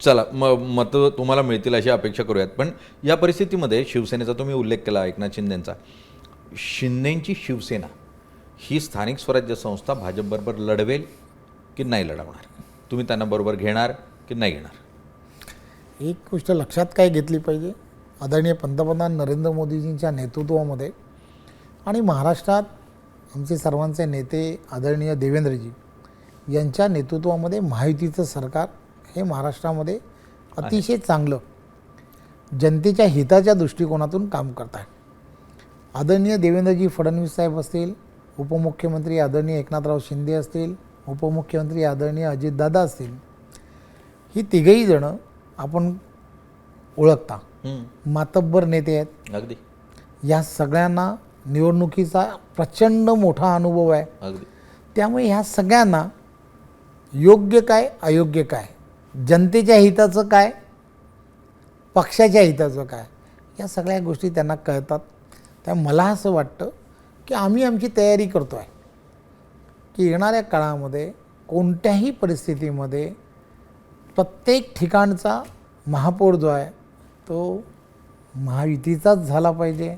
चला मतं तुम्हाला मिळतील अशी अपेक्षा करूयात. पण या परिस्थितीमध्ये शिवसेनेचा तुम्ही उल्लेख केला एकनाथ शिंदेंचा. शिंदेंची शिवसेना ही स्थानिक स्वराज्य संस्था भाजपबरोबर लढवेल की नाही लढवणार? तुम्ही त्यांना बरोबर घेणार की नाही घेणार? एक गोष्ट लक्षात काय घेतली पाहिजे, आदरणीय पंतप्रधान नरेंद्र मोदीजींच्या नेतृत्वामध्ये आणि महाराष्ट्रात आमचे सर्वांचे नेते आदरणीय देवेंद्रजी यांच्या नेतृत्वामध्ये महायुतीचं सरकार हे महाराष्ट्रामध्ये अतिशय चांगलं जनतेच्या हिताच्या दृष्टिकोनातून काम करत आहे. आदरणीय देवेंद्रजी फडणवीस साहेब असतील, उपमुख्यमंत्री आदरणीय एकनाथराव शिंदे असतील, उपमुख्यमंत्री आदरणीय अजितदादा असतील, ही तिघही जणं आपण ओळखता मातब्बर नेते आहेत. अगदी या सगळ्यांना निवडणुकीचा प्रचंड मोठा अनुभव आहे. अगदी त्यामुळे ह्या सगळ्यांना योग्य काय अयोग्य काय, जनतेच्या हिताचं काय, पक्षाच्या हिताचं काय, या सगळ्या गोष्टी त्यांना कळतात. त्यामुळे मला असं वाटतं की आम्ही आमची तयारी करतो आहे की येणाऱ्या काळामध्ये कोणत्याही परिस्थितीमध्ये प्रत्येक ठिकाणचा महापौर जो आहे तो महायुतीचाच झाला पाहिजे,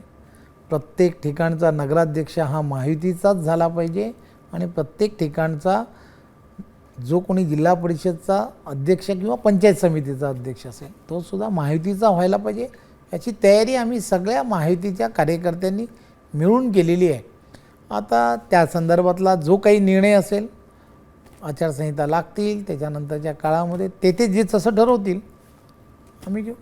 प्रत्येक ठिकाणचा नगराध्यक्ष हा महायुतीचाच झाला पाहिजे आणि प्रत्येक ठिकाणचा जो कोणी जिल्हा परिषदचा अध्यक्ष किंवा पंचायत समितीचा अध्यक्ष असेल तो सुद्धा महायुतीचा व्हायला पाहिजे. याची तयारी आम्ही सगळ्या महायुतीच्या कार्यकर्त्यांनी मिळून केलेली आहे. आता त्या संदर्भातला जो काही निर्णय असेल, आचारसंहिता लागतील त्याच्यानंतरच्या काळामध्ये ते जे तसं ठरवतील आम्ही घेऊ.